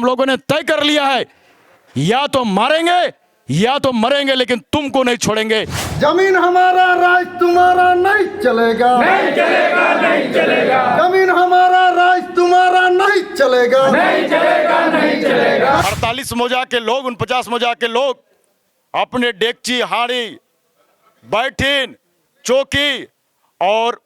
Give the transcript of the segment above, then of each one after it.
हम लोगों ने तय कर लिया है, या तो मारेंगे या तो मरेंगे, लेकिन तुमको नहीं छोड़ेंगे। जमीन हमारा, राज तुम्हारा नहीं चलेगा, नहीं चलेगा, नहीं चलेगा। जमीन हमारा, राज तुम्हारा नहीं चलेगा, नहीं चलेगा, नहीं चलेगा। 48 मौजा के लोग, 49 मौजा के लोग अपने डेगची, हांडी, बैठीन, चौकी और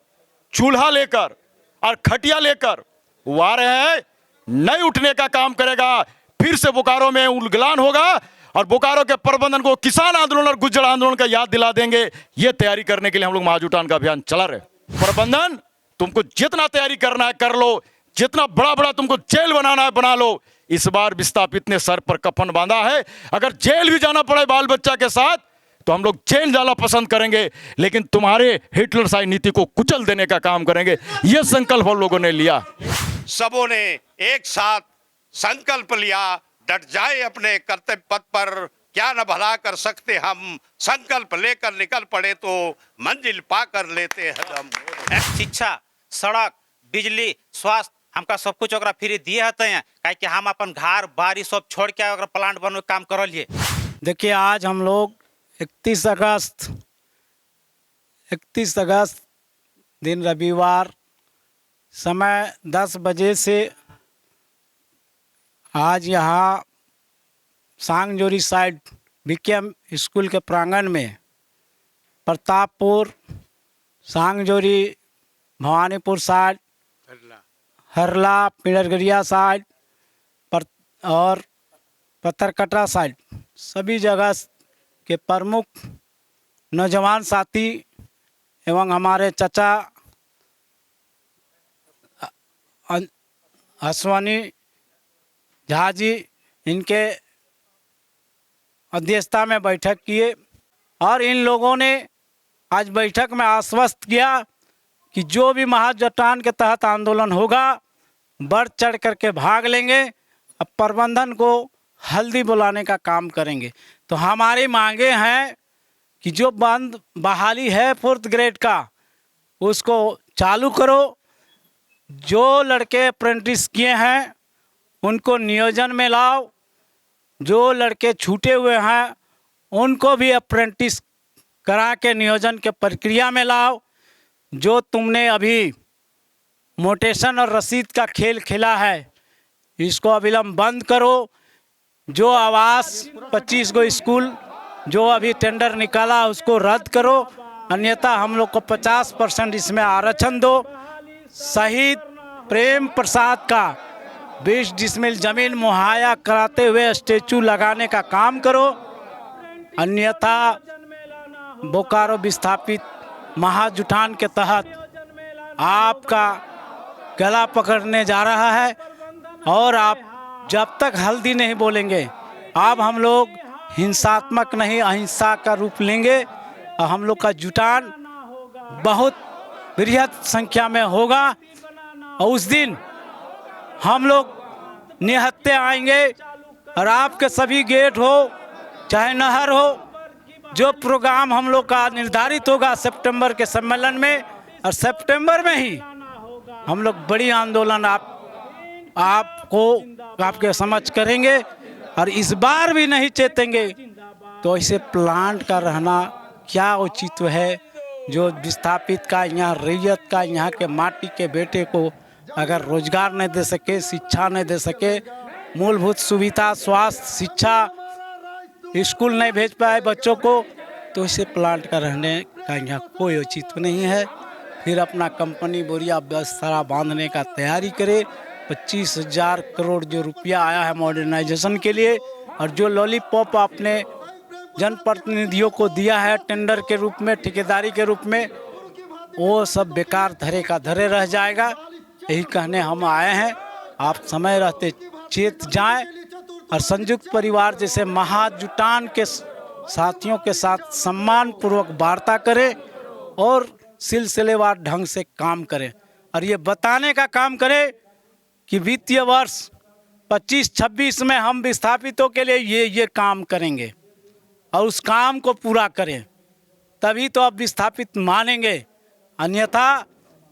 चूल्हा लेकर और खटिया लेकर वो आ रहे हैं। नहीं उठने का काम करेगा, फिर से बोकारो में उलगलान होगा और बोकारो के प्रबंधन को किसान आंदोलन और गुज्जर आंदोलन का याद दिला देंगे। ये तैयारी करने के लिए हम लोग महाजुटान का अभियान चला रहे। प्रबंधन, तुमको जितना तैयारी करना है कर लो, जितना बड़ा बड़ा तुमको जेल बनाना है बना लो। इस बार विस्थापित ने सर पर कफन बांधा है, अगर जेल भी जाना पड़े बाल बच्चा के साथ तो हम लोग जेल जाना पसंद करेंगे, लेकिन तुम्हारे हिटलरशाही नीति को कुचल देने का काम करेंगे। यह संकल्प हम लोगों ने लिया। सबों ने एक साथ संकल्प लिया, डट जाए अपने कर्तव्य पथ पर, क्या न भला कर सकते हम, संकल्प लेकर निकल पड़े तो मंजिल पाकर लेते हदम। शिक्षा, सड़क, बिजली, स्वास्थ्य हमका सब कुछ ओकरा फ्री दिए हते हैं, काहे कि हम अपन घर बारी सब छोड़ के ओकरा प्लांट बनवे काम कर लिए। देखिए, आज हम लोग 31 अगस्त दिन रविवार समय 10 बजे से आज यहाँ सांगजोरी साइड बीकेएम स्कूल के प्रांगण में प्रतापपुर, सांगजोरी, भवानीपुर साइड, हरला, पिड़रगरिया साइड और पत्थरकटरा साइड सभी जगह के प्रमुख नौजवान साथी एवं हमारे चचा अश्वनी झा जी, इनके अध्यक्षता में बैठक किए और इन लोगों ने आज बैठक में आश्वस्त किया कि जो भी महाजुटान के तहत आंदोलन होगा बढ़ चढ़ करके भाग लेंगे। अब प्रबंधन को हल्दी बुलाने का काम करेंगे। तो हमारी मांगे हैं कि जो बंद बहाली है 4th ग्रेड का उसको चालू करो, जो लड़के अप्रेंटिस किए हैं उनको नियोजन में लाओ, जो लड़के छूटे हुए हैं उनको भी अप्रेंटिस करा के नियोजन के प्रक्रिया में लाओ। जो तुमने अभी मोटेशन और रसीद का खेल खेला है इसको अविलंब बंद करो। जो आवास 25 गो स्कूल जो अभी टेंडर निकाला उसको रद्द करो, अन्यथा हम लोग को 50% इसमें आरक्षण दो। शहीद प्रेम प्रसाद का 20 डिसमिल जमीन मुहैया कराते हुए स्टैचू लगाने का काम करो, अन्यथा बोकारो विस्थापित महाजुटान के तहत आपका गला पकड़ने जा रहा है। और आप जब तक हल्दी नहीं बोलेंगे, अब हम लोग हिंसात्मक नहीं अहिंसा का रूप लेंगे और हम लोग का जुटान बहुत बृहद संख्या में होगा और उस दिन हम लोग निहत्ते आएंगे और आपके सभी गेट हो चाहे नहर हो, जो प्रोग्राम हम लोग का निर्धारित होगा सितंबर के सम्मेलन में, और सितंबर में ही हम लोग बड़ी आंदोलन आपके समझ करेंगे। और इस बार भी नहीं चेतेंगे तो ऐसे प्लांट का रहना क्या उचित है। जो विस्थापित का, यहाँ रैयत का, यहाँ के माटी के बेटे को अगर रोजगार नहीं दे सके, शिक्षा नहीं दे सके, मूलभूत सुविधा, स्वास्थ्य, शिक्षा, स्कूल नहीं भेज पाए बच्चों को, तो इसे प्लांट का रहने का यहाँ कोई औचित्य नहीं है। फिर अपना कंपनी बोरिया बस्ता बांधने का तैयारी करे। 25,000 करोड़ जो रुपया आया है मॉडर्नाइजेशन के लिए, और जो लॉलीपॉप आपने जनप्रतिनिधियों को दिया है टेंडर के रूप में, ठेकेदारी के रूप में, वो सब बेकार धरे का धरे रह जाएगा। यही कहने हम आए हैं। आप समय रहते चेत जाएं और संयुक्त परिवार जैसे महाजुटान के साथियों के साथ सम्मान पूर्वक वार्ता करें और सिलसिलेवार ढंग से काम करें, और ये बताने का काम करें कि वित्तीय वर्ष 25-26 में हम विस्थापितों के लिए ये काम करेंगे और उस काम को पूरा करें, तभी तो अब विस्थापित मानेंगे। अन्यथा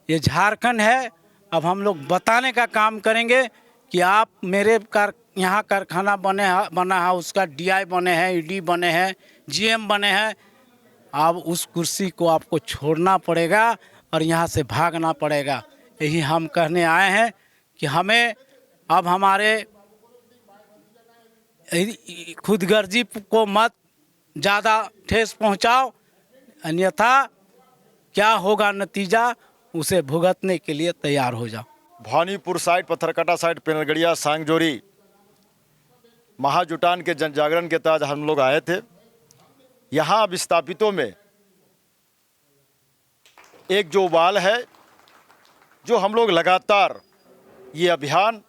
ये झारखंड है। अब हम लोग बताने का काम करेंगे कि आप मेरे यहाँ कारखाना बना है, उसका डीआई बने हैं, ईडी बने हैं, जीएम बने हैं। अब उस कुर्सी को आपको छोड़ना पड़ेगा और यहाँ से भागना पड़ेगा। यही हम कहने आए हैं कि हमें अब हमारे खुदगर्जी को मत ज़्यादा ठेस पहुँचाओ, अन्यथा क्या होगा नतीजा उसे भुगतने के लिए तैयार हो जाओ। भवानीपुर साइड, पत्थरकटा साइड, पेनगड़िया, सांगजोरी महाजुटान के जन जागरण के तहत हम लोग आए थे। यहाँ विस्थापितों में एक जो उबाल है, जो हम लोग लगातार ये अभियान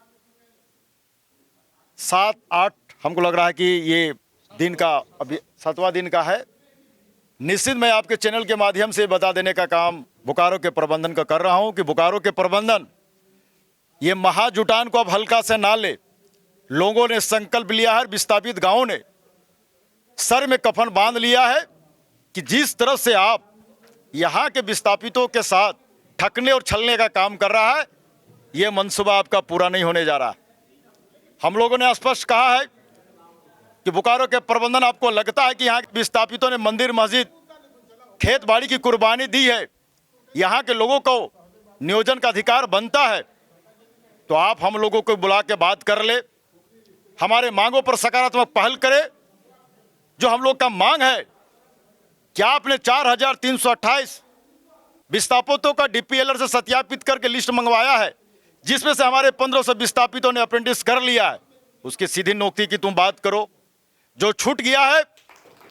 7-8 हमको लग रहा है कि ये दिन का अभी 7वां दिन का है। निश्चित मैं आपके चैनल के माध्यम से बता देने का काम बोकारो के प्रबंधन का कर रहा हूं कि बोकारो के प्रबंधन ये महाजुटान को अब हल्का से ना ले। लोगों ने संकल्प लिया है, विस्थापित गांवों ने सर में कफन बांध लिया है कि जिस तरह से आप यहाँ के विस्थापितों के साथ ठगने और छलने का काम कर रहा है, ये मंसूबा आपका पूरा नहीं होने जा रहा। हम लोगों ने स्पष्ट कहा है कि बोकारो के प्रबंधन, आपको लगता है कि यहाँ के विस्थापितों ने मंदिर, मस्जिद, खेत बाड़ी की कुर्बानी दी है, यहाँ के लोगों को नियोजन का अधिकार बनता है, तो आप हम लोगों को बुला के बात कर ले, हमारे मांगों पर सकारात्मक पहल करे। जो हम लोग का मांग है, क्या आपने 4328 विस्थापितों का डीपीएलआर से सत्यापित करके लिस्ट मंगवाया है, जिसमें से हमारे 1500 विस्थापितों ने अप्रेंटिस कर लिया है, उसकी सीधी नियुक्ति की तुम बात करो। जो छूट गया है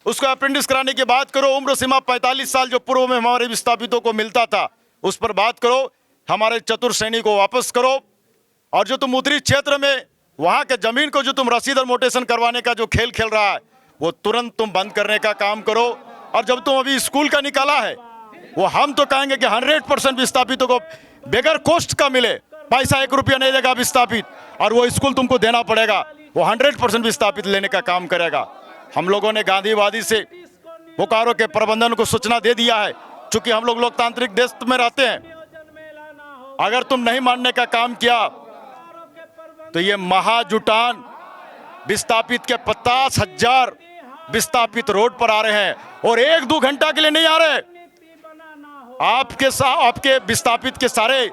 उसको अप्रेंटिस कराने की बात करो। उम्र सीमा 45 साल जो पूर्व में हमारे विस्थापितों को मिलता था, उस पर बात करो। हमारे चतुर श्रेणी को वापस करो। और जो तुम उत्तरी क्षेत्र में वहाँ के जमीन को जो तुम रसीद और मोटेशन करवाने का जो खेल खेल रहा है, वो तुरंत तुम बंद करने का काम करो। और जब तुम अभी स्कूल का निकाला है, वो हम तो कहेंगे कि 100% विस्थापितों को बगैर कॉस्ट का मिले, पैसा 1 रुपया नहीं देगा विस्थापित, और वो स्कूल तुमको देना पड़ेगा। वो 100% विस्थापित लेने का काम करेगा। हम लोगों ने गांधीवादी से बोकारो के प्रबंधन को सूचना दे दिया है, चूंकि हम लोग लोकतांत्रिक देश में रहते हैं। अगर तुम नहीं मानने का काम किया तो ये महाजुटान विस्थापित के 50,000 विस्थापित रोड पर आ रहे हैं, और 1-2 घंटा के लिए नहीं आ रहे। आपके विस्थापित के सारे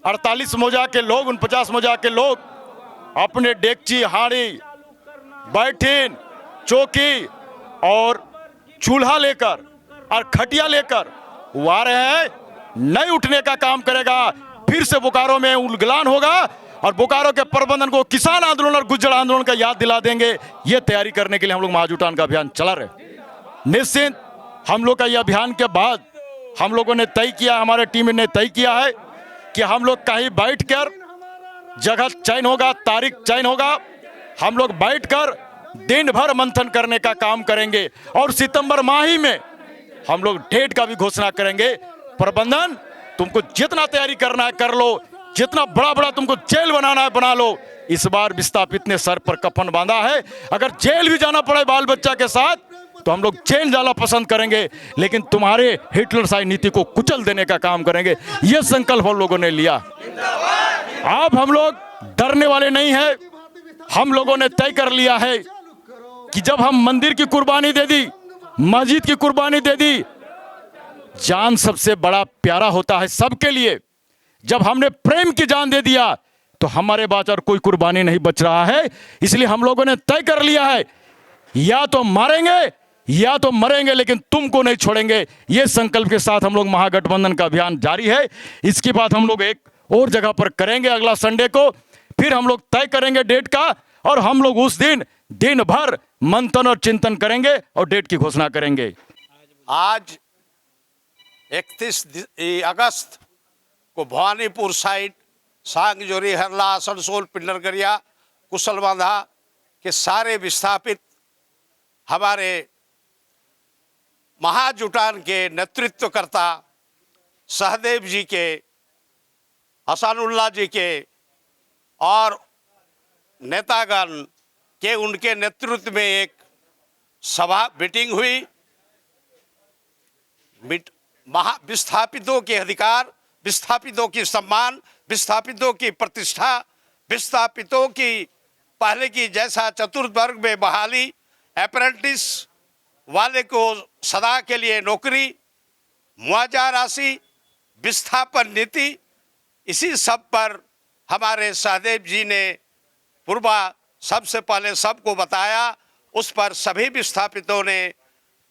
48 मौजा के लोग, 49 मौजा के लोग अपने डेगची, हांडी, बैठिन, चौकी और चूल्हा लेकर और खटिया लेकर वो आ रहे हैं। नहीं उठने का काम करेगा, फिर से बोकारो में उलगलान होगा, और बोकारो के प्रबंधन को किसान आंदोलन और गुज्जर आंदोलन का याद दिला देंगे। ये तैयारी करने के लिए हम लोग महाजुटान का अभियान चला रहे। निश्चित हम लोग का ये अभियान के बाद हम लोगों ने तय किया, हमारे टीम ने तय किया है कि हम लोग कहीं बैठकर, जगह चयन होगा, तारीख चयन होगा, हम लोग बैठकर दिन भर मंथन करने का काम करेंगे, और सितंबर माह ही में हम लोग डेट का भी घोषणा करेंगे। प्रबंधन, तुमको जितना तैयारी करना है कर लो, जितना बड़ा बड़ा तुमको जेल बनाना है बना लो। इस बार विस्थापित ने सर पर कफन बांधा है, अगर जेल भी जाना पड़े बाल बच्चा के साथ तो हम लोग जेल जाना पसंद करेंगे, लेकिन तुम्हारे हिटलरशाही नीति को कुचल देने का काम करेंगे। यह संकल्प हम लोगों ने लिया। अब हम लोग डरने वाले नहीं हैं। हम लोगों ने तय कर लिया है कि जब हम मंदिर की कुर्बानी दे दी, मस्जिद की कुर्बानी दे दी, जान सबसे बड़ा प्यारा होता है सबके लिए। जब हमने प्रेम की जान दे दिया तो हमारे पास और कोई कुर्बानी नहीं बच रहा है। इसलिए हम लोगों ने तय कर लिया है, या तो मारेंगे या तो मरेंगे, लेकिन तुमको नहीं छोड़ेंगे। ये संकल्प के साथ हम लोग महागठबंधन का अभियान जारी है। इसके बाद हम लोग एक और जगह पर करेंगे अगला संडे को, फिर हम लोग तय करेंगे डेट का, और हम लोग उस दिन भर मंथन और चिंतन करेंगे और डेट की घोषणा करेंगे। आज 31 अगस्त को भवानीपुर साइड, सांगजोरी, हरला, आसनसोल, पिंडरगरिया, कुशलबांधा के सारे विस्थापित हमारे महाजुटान के नेतृत्वकर्ता सहदेव जी के, हसानुल्लाह जी के और नेतागण के उनके नेतृत्व में एक सभा मीटिंग हुई। विस्थापितों के अधिकार, विस्थापितों की सम्मान, विस्थापितों की प्रतिष्ठा, विस्थापितों की पहले की जैसा चतुर्थ वर्ग में बहाली, अप्रेंटिस वाले को सदा के लिए नौकरी, मुआवजा राशि, विस्थापन नीति, इसी सब पर हमारे सहदेव जी ने पूर्वा सबसे पहले सबको बताया। उस पर सभी विस्थापितों ने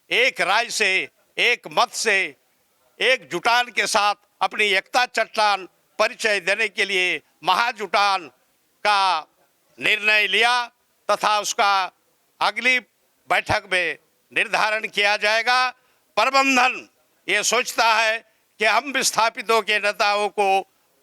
एक राय से, एक मत से, एक जुटान के साथ अपनी एकता चट्टान परिचय देने के लिए महाजुटान का निर्णय लिया तथा उसका अगली बैठक में निर्धारण किया जाएगा। प्रबंधन ये सोचता है कि हम विस्थापितों के नेताओं को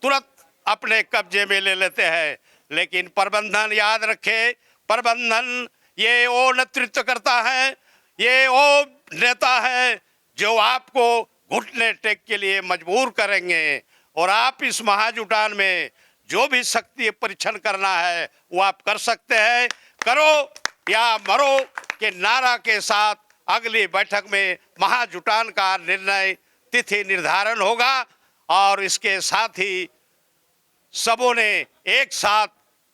तुरंत अपने कब्जे में ले लेते हैं, लेकिन प्रबंधन याद रखे, प्रबंधन ये वो नेतृत्व करता है, ये वो नेता है जो आपको घुटने टेक के लिए मजबूर करेंगे। और आप इस महाजुटान में जो भी शक्ति परीक्षण करना है वो आप कर सकते हैं। करो या मरो के नारा के साथ अगली बैठक में महाजुटान का निर्णय तिथि निर्धारण होगा और इसके साथ ही सबों ने एक साथ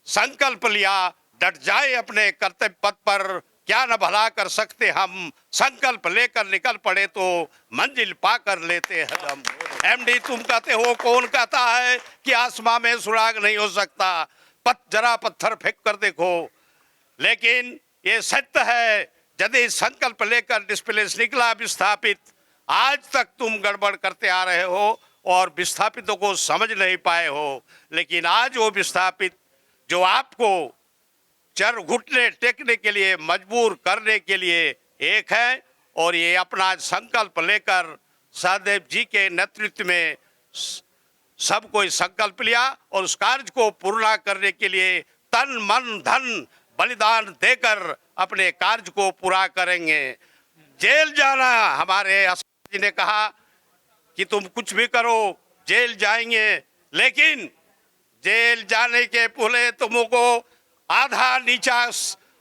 संकल्प लिया, डट जाए अपने कर्तव्य पथ पर, क्या न भला कर सकते हम, संकल्प लेकर निकल पड़े तो मंजिल पाकर लेते हैं हम। एमडी तुम कहते हो, कौन कहता है कि आसमां में सुराग नहीं हो सकता, जरा पत्थर फेंक कर देखो। लेकिन ये सत्य है, यदि संकल्प लेकर डिस्प्लेस निकला विस्थापित, आज तक तुम गड़बड़ करते आ रहे हो और विस्थापितों को समझ नहीं पाए हो, लेकिन आज वो विस्थापित जो आपको चर घुटने टेकने के लिए मजबूर करने के लिए एक है और ये अपना संकल्प लेकर सहदेव जी के नेतृत्व में सब कोई संकल्प लिया और उस कार्य को पूर्ण करने के लिए तन मन धन बलिदान देकर अपने कार्य को पूरा करेंगे। जेल जाना, हमारे अशोक जी ने कहा कि तुम कुछ भी करो जेल जाएंगे, लेकिन जेल जाने के पहले तुमको आधा नीचा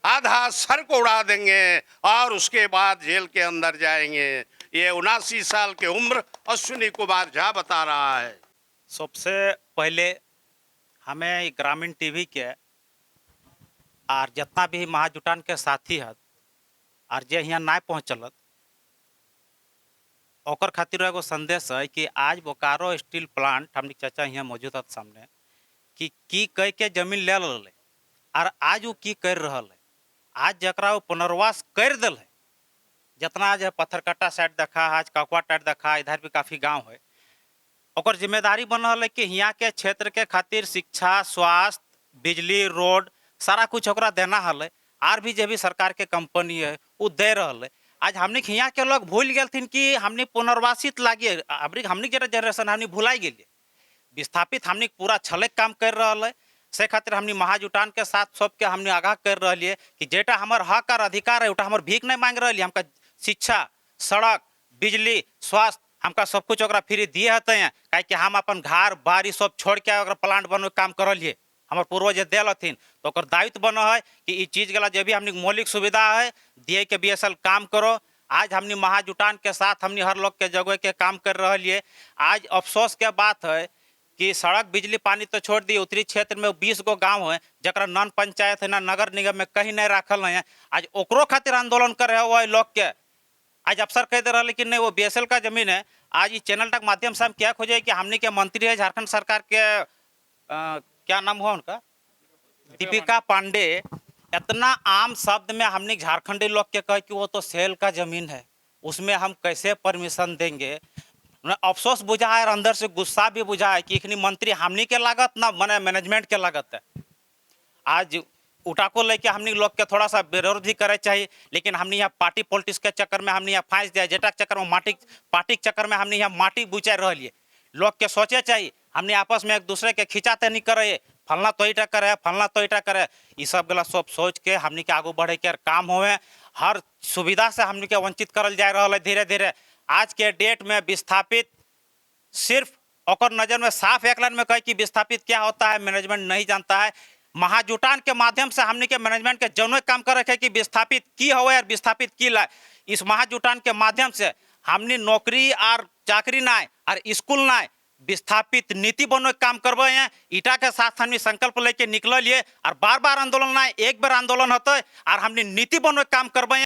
आधा सर को उड़ा देंगे और उसके बाद जेल के अंदर जाएंगे। ये 79 साल की उम्र अश्विनी कुमार झा बता रहा है। सबसे पहले हमें ग्रामीण टीवी के और जितना भी महाजुटान के साथी है और जे यहाँ ना पहुँचलत ओकर खातिर एगो संदेश है कि आज बोकारो स्टील प्लांट हमने चाचा यहाँ मौजूद है सामने कि की कह के जमीन ले ले और आज वो की कर रहा है, आज जकरा वो पुनर्वास कर दिल है। जितना आज पत्थरकट्टा साइड देखा, आज ककुआ टाइट देखा, इधर भी काफ़ी गांव है, और जिम्मेदारी बन रहा है कि यहाँ के क्षेत्र के खातिर शिक्षा, स्वास्थ्य, बिजली, रोड सारा कुछ ओकरा देना है। आर भी जो भी सरकार के कंपनी है वो दे रहा है। आज हमने यहाँ के लोग भूल गए कि हमने पुनर्वासित लागे, अब हमने जो जनरेशन हमने भुलाई गए, विस्थापित हमने पूरा छले काम कर रहा है। से खातिर हमने महाजुटान के साथ सबके हमने आगाह कर रही है कि जेटा हमार हक और अधिकार है उटा हमार भीख नहीं मांग रही, हमका शिक्षा, सड़क, बिजली, स्वास्थ्य हमका सब कुछ फ्री दिए हते हैं। काहे कि हम अपन घर बाड़ी सब छोड़ के प्लांट बनवे काम कर लिए, हमार पूर्वज दिल हथिन, तो दायित्व बन है कि इस चीज़ के जो भी हमने मौलिक सुविधा है दिए के BSL काम करो। आज हमने महाजुटान के साथ हमने हर लोग के जगह के काम कर रही है। आज अफसोस के बात है कि सड़क, बिजली, पानी तो छोड़ दी, उत्तरी क्षेत्र में 20 गो गांव है जरा नन पंचायत है ना नगर निगम में कहीं नहीं रखल है। आज ओकरो खातिर आंदोलन कर रहे हो लोग के आज अफसर कह दे रहा लेकिन नहीं वो BSL का जमीन है। आज इस चैनल तक माध्यम से हम क्या खोजे कि हमने के मंत्री है झारखंड सरकार के क्या नाम हुआ उनका, दीपिका पांडे, इतना आम शब्द में हमने झारखंडी लोग के कहे कि वो तो सेल का जमीन है, उसमें हम कैसे परमिशन देंगे। अफसोस बुझा है और अंदर से गुस्सा भी बुझा है कि इखनी मंत्री हमनी के लागत ना मने मैनेजमेंट के लागत है। आज उठा को लेके हमनी लोग के थोड़ा सा विरोध भी करे चाहिए, लेकिन हमने यहाँ पार्टी पॉलिटिक्स के चक्कर में हमने यहाँ फांस दिया, जेटा के चक्कर में पार्टी के चक्कर में हमने यहाँ माटी बुचा रही है। लोग के सोचे चाहिए हमने आपस में एक दूसरे के खिंचाते नहीं करे, फलना तो इटा करे, फलना तो इटा करे, ये सब गला सब सोच के हमने के आगू बढ़े के काम होवे। हर सुविधा से हमने के वंचित करल जा रहा है धीरे धीरे। आज के डेट में विस्थापित सिर्फ और नज़र में साफ एक लाइन में कहे कि विस्थापित क्या होता है मैनेजमेंट नहीं जानता है। महाजुटान के माध्यम से हमने के मैनेजमेंट के जौन काम कर रखे कि विस्थापित की हो और विस्थापित की लाए, इस महाजुटान के माध्यम से हमने नौकरी और चाकरी ना और स्कूल ना विस्थापित नीति बनवे के काम करबे हैं। ईटा के साथ हमने संकल्प लेके निकल लिए और बार बार आंदोलन ना एक बार आंदोलन होते और हमने नीति बनवे के काम करबे हैं।